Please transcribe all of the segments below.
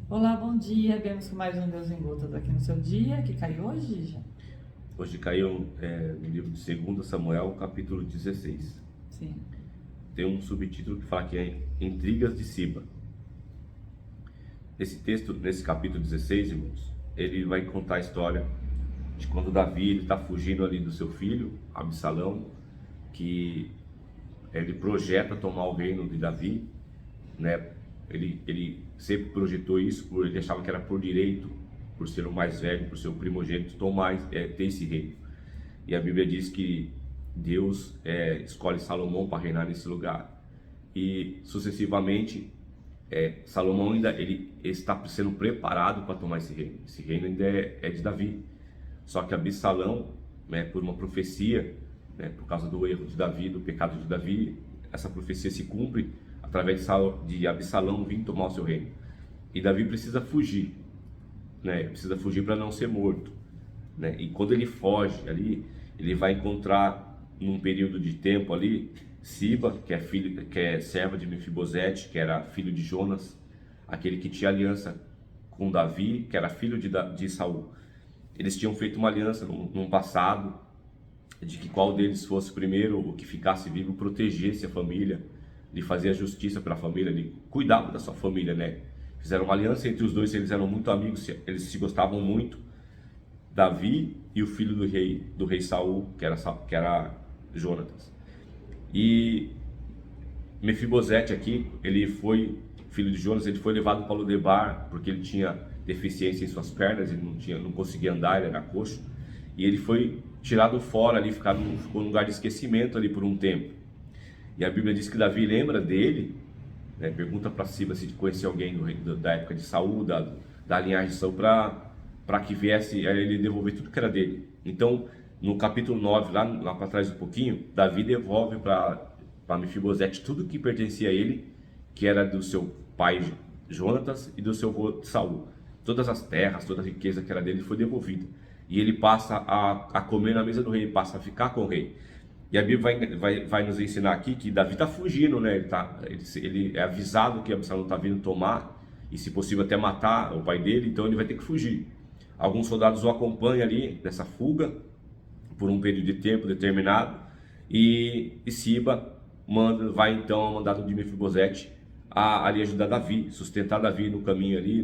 Olá, bom dia. Viemos com mais um Deus em Gotas aqui no seu dia. Que caiu hoje, já? Hoje caiu no livro de 2 Samuel, capítulo 16. Sim. Tem um subtítulo que fala que é Intrigas de Siba. Esse texto, nesse capítulo 16, irmãos, ele vai contar a história de quando Davi está fugindo ali do seu filho, Absalão, que ele projeta tomar o reino de Davi, né? Ele sempre projetou isso, ele achava que era por direito, por ser o mais velho, por ser o primogênito, ter esse reino. E a Bíblia diz que Deus escolhe Salomão para reinar nesse lugar. E sucessivamente, Salomão ele está sendo preparado para tomar esse reino. Esse reino ainda é de Davi. Só que Absalão, né, por uma profecia, né, por causa do erro de Davi, do pecado de Davi, essa profecia se cumpre através de Absalão vir tomar o seu reino. E Davi precisa fugir, né? Precisa fugir para não ser morto, né? E quando ele foge ali, ele vai encontrar num período de tempo ali Siba, que é serva de Mefibosete, que era filho de Jonas, aquele que tinha aliança com Davi, que era filho de Saul. Eles tinham feito uma aliança num passado, de que qual deles fosse primeiro, o que ficasse vivo, protegesse a família, de fazer a justiça pela família, de cuidar da sua família, né? Fizeram uma aliança entre os dois, eles eram muito amigos, eles se gostavam muito. Davi e o filho do rei Saul, que era Jonatas. E Mefibosete aqui, ele foi filho de Jonas, ele foi levado para Lodebar porque ele tinha deficiência em suas pernas, ele não conseguia andar, ele era coxo, e ele foi tirado fora ali, ficou num lugar de esquecimento ali por um tempo. E a Bíblia diz que Davi lembra dele, né, pergunta para Siba se conhecia alguém da época de Saul, da linhagem de Saul, para que viesse a ele devolver tudo que era dele. Então, no capítulo 9, lá para trás um pouquinho, Davi devolve para Mefibosete tudo que pertencia a ele, que era do seu pai Jonatas e do seu avô Saul. Todas as terras, toda a riqueza que era dele foi devolvida. E ele passa a comer na mesa do rei, passa a ficar com o rei. E a Bíblia vai nos ensinar aqui que Davi está fugindo, né? Ele é avisado que Absalão está vindo tomar, e se possível até matar o pai dele, então ele vai ter que fugir. Alguns soldados o acompanham ali nessa fuga, por um período de tempo determinado, e Siba vai então ao mandado de Mefibosete ali ajudar Davi, sustentar Davi no caminho ali,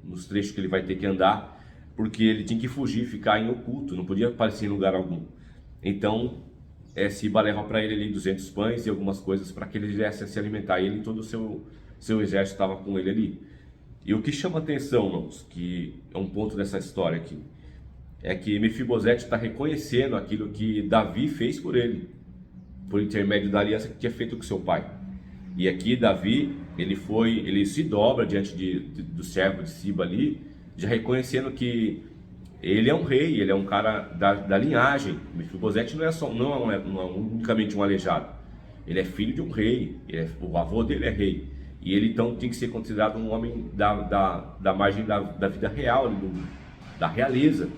nos trechos que ele vai ter que andar, porque ele tinha que fugir, ficar em oculto, não podia aparecer em lugar algum. Então, Siba leva para ele ali 200 pães e algumas coisas para que ele viesse a se alimentar. Ele e todo o seu exército estava com ele ali. E o que chama atenção, irmãos, que é um ponto dessa história aqui, é que Mefibosete está reconhecendo aquilo que Davi fez por ele, por intermédio da aliança que tinha feito com seu pai. E aqui Davi, ele se dobra diante do servo de Siba ali, já reconhecendo que ele é um rei, ele é um cara da linhagem. Mefibosete não é unicamente um aleijado. Ele é filho de um rei, o avô dele é rei. E ele então tem que ser considerado um homem da margem da vida real, da realeza.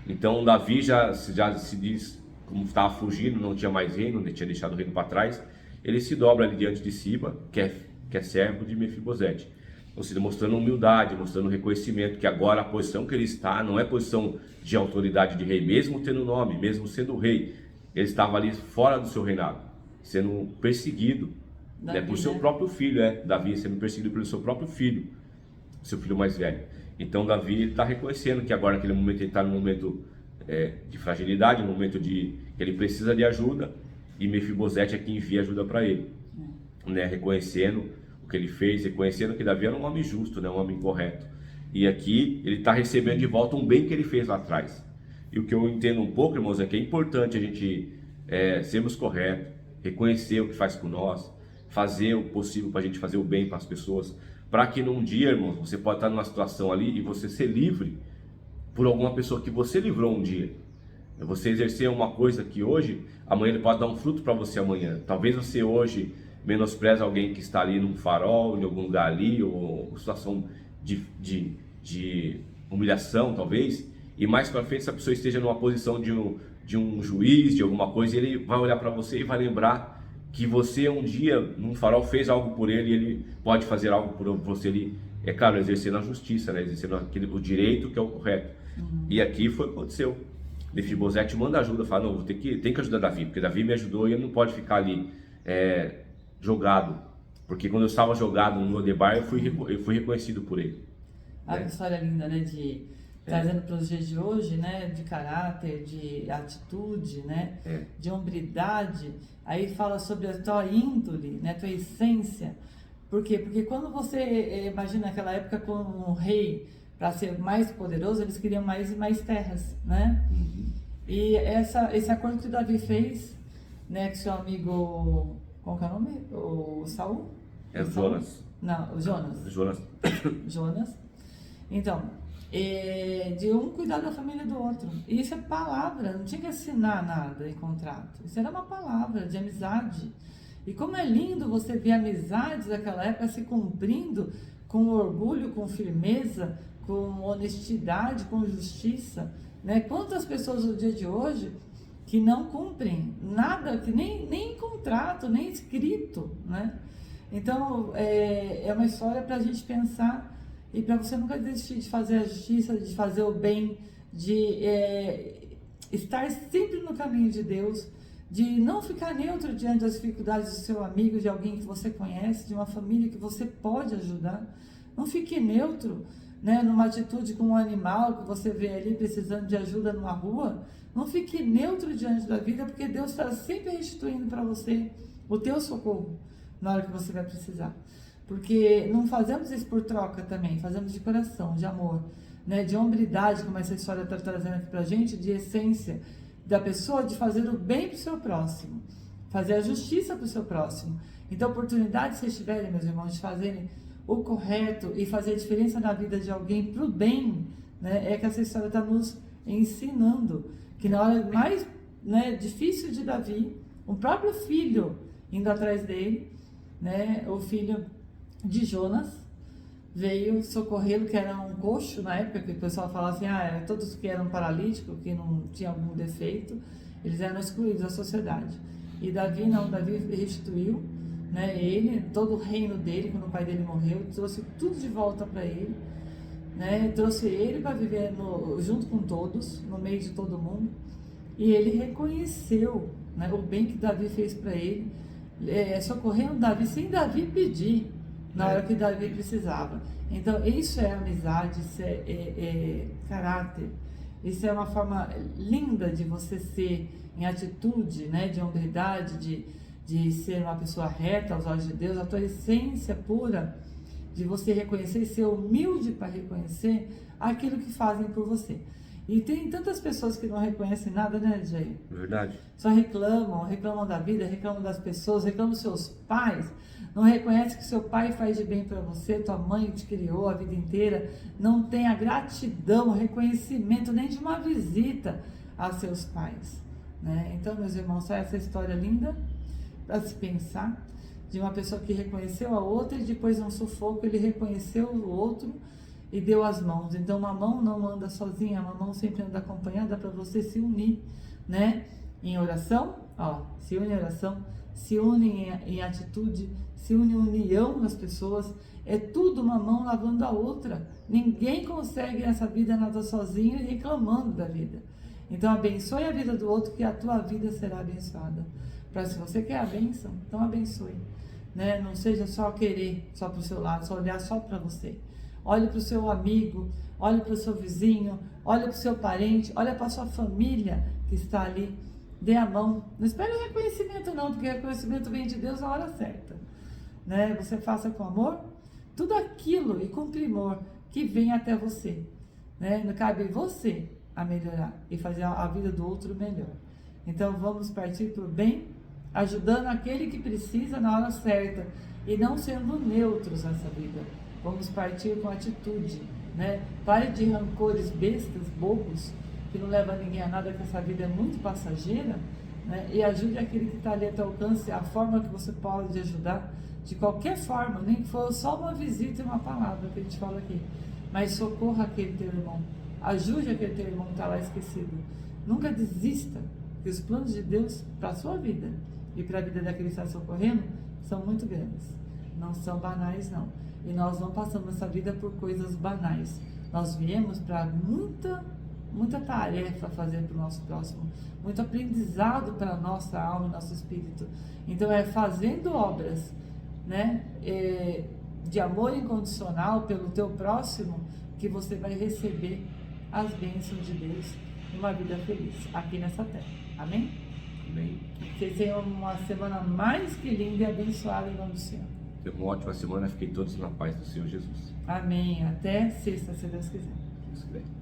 Então Davi já se diz, como estava fugindo, não tinha mais reino, tinha deixado o reino para trás. Ele se dobra ali diante de Siba, que é servo de Mefibosete. Ou seja, mostrando humildade, mostrando reconhecimento, que agora a posição que ele está não é posição de autoridade de rei, mesmo tendo nome, mesmo sendo rei. Ele estava ali fora do seu reinado, sendo perseguido, né, por seu próprio filho, Davi sendo perseguido pelo seu próprio filho, seu filho mais velho. Então Davi está reconhecendo que agora naquele momento ele está num momento de fragilidade, num momento que ele precisa de ajuda, e Mefibosete é quem envia ajuda para ele, né, reconhecendo que ele fez, reconhecendo que Davi era um homem justo, né, um homem correto. E aqui ele está recebendo de volta um bem que ele fez lá atrás. E o que eu entendo um pouco, irmãos, é que é importante a gente sermos corretos, reconhecer o que faz por nós, fazer o possível para a gente fazer o bem para as pessoas, para que num dia, irmãos, você pode estar numa situação ali e você ser livre por alguma pessoa que você livrou um dia. Você exercer uma coisa que hoje, amanhã ele pode dar um fruto para você amanhã. Talvez você hoje menospreza alguém que está ali num farol, em algum lugar ali, ou situação de humilhação, talvez, e mais para frente essa pessoa esteja numa posição de um juiz, de alguma coisa, e ele vai olhar para você e vai lembrar que você um dia, num farol, fez algo por ele, e ele pode fazer algo por você ali é claro, exercendo a justiça, né? Exercendo o direito que é o correto. E aqui foi o que aconteceu. Mefibosete manda ajuda, fala, não, tem que ajudar Davi, porque Davi me ajudou e ele não pode ficar ali jogado. Porque quando eu estava jogado no Lodebar, eu fui reconhecido por ele. A história linda, né, trazendo para os dias de hoje, né, de caráter, de atitude, né, de hombridade. Aí fala sobre a tua índole, né, tua essência. Por quê? Porque quando você imagina naquela época como um rei, para ser mais poderoso, eles queriam mais e mais terras, né? E esse acordo que Davi fez, né, com seu amigo, qual que é o nome? O Saul? É o Jonas. Não, o Jonas. Jonas. Então, de um cuidar da família do outro. E isso é palavra, não tinha que assinar nada em contrato. Isso era uma palavra de amizade. E como é lindo você ver amizades daquela época se cumprindo com orgulho, com firmeza, com honestidade, com justiça, né? Quantas pessoas no dia de hoje que não cumprem nada, que nem contrato, nem escrito, né? Então, é uma história para a gente pensar e para você nunca desistir de fazer a justiça, de fazer o bem, de estar sempre no caminho de Deus, de não ficar neutro diante das dificuldades do seu amigo, de alguém que você conhece, de uma família que você pode ajudar. Não fique neutro, né, numa atitude com um animal que você vê ali precisando de ajuda numa rua. Não fique neutro diante da vida, porque Deus está sempre restituindo para você o teu socorro na hora que você vai precisar. Porque não fazemos isso por troca também, fazemos de coração, de amor, né, de hombridade, como essa história está trazendo aqui para a gente, de essência da pessoa, de fazer o bem para o seu próximo, fazer a justiça para o seu próximo. Então, oportunidades que vocês tiverem, meus irmãos, de fazerem o correto e fazer a diferença na vida de alguém para o bem, né, é que essa história está nos ensinando, que na hora mais, né, difícil de Davi, o próprio filho indo atrás dele, né, o filho de Jonas, veio socorrê-lo, que era um coxo na época, que o pessoal falava assim, todos que eram paralíticos, que não tinham algum defeito, eles eram excluídos da sociedade. E Davi não, Davi restituiu, né, ele, todo o reino dele, quando o pai dele morreu, trouxe tudo de volta para ele, né, trouxe ele para viver junto com todos, no meio de todo mundo, e ele reconheceu, né, o bem que Davi fez para ele, socorrendo Davi sem Davi pedir, na hora que Davi precisava. Então, isso é amizade, isso é caráter, isso é uma forma linda de você ser em atitude, né, de hombridade, de ser uma pessoa reta aos olhos de Deus, a tua essência pura, de você reconhecer e ser humilde para reconhecer aquilo que fazem por você. E tem tantas pessoas que não reconhecem nada, né, Jair? Verdade. Só reclamam da vida, reclamam das pessoas, reclamam dos seus pais, não reconhece que seu pai faz de bem para você, tua mãe te criou a vida inteira, não tem a gratidão, o reconhecimento nem de uma visita a seus pais, né? Então, meus irmãos, essa história linda para se pensar, de uma pessoa que reconheceu a outra e depois num sufoco ele reconheceu o outro e deu as mãos. Então, uma mão não anda sozinha, uma mão sempre anda acompanhada para você se unir, né? Em oração, se une em oração, se une em atitude, se une em união das pessoas. É tudo uma mão lavando a outra. Ninguém consegue nessa vida nada sozinho e reclamando da vida. Então, abençoe a vida do outro, que a tua vida será abençoada. Para se você quer a bênção, então abençoe, né? Não seja só querer só para o seu lado, só olhar só para você. Olhe para o seu amigo, olhe para o seu vizinho, olhe para o seu parente, olhe para a sua família que está ali. Dê a mão. Não espere o reconhecimento não, porque o reconhecimento vem de Deus na hora certa, né? Você faça com amor tudo aquilo e com primor que vem até você, né? Não cabe você a melhorar e fazer a vida do outro melhor. Então vamos partir para o bem, ajudando aquele que precisa na hora certa e não sendo neutros nessa vida. Vamos partir com atitude, né? Pare de rancores bestas, bobos, que não leva ninguém a nada, que essa vida é muito passageira, né? E ajude aquele que está ali a teu alcance, a forma que você pode ajudar, de qualquer forma, nem que for só uma visita e uma palavra que a gente fala aqui, mas socorra aquele teu irmão, ajude aquele teu irmão que está lá esquecido. Nunca desista, que os planos de Deus para a sua vida e para a vida daquele que está socorrendo são muito grandes. não são banais não. E nós não passamos essa vida por coisas banais. Nós viemos para muita tarefa a fazer para o nosso próximo, muito aprendizado para a nossa alma e nosso espírito. Então é fazendo obras, né, de amor incondicional pelo teu próximo, que você vai receber as bênçãos de Deus e uma vida feliz aqui nessa terra. Amém? Amém. Vocês tenham uma semana mais que linda e abençoada em nome do Senhor. Tenha uma ótima semana. Fiquem todos na paz do Senhor Jesus. Amém. Até sexta, se Deus quiser. Se Deus quiser.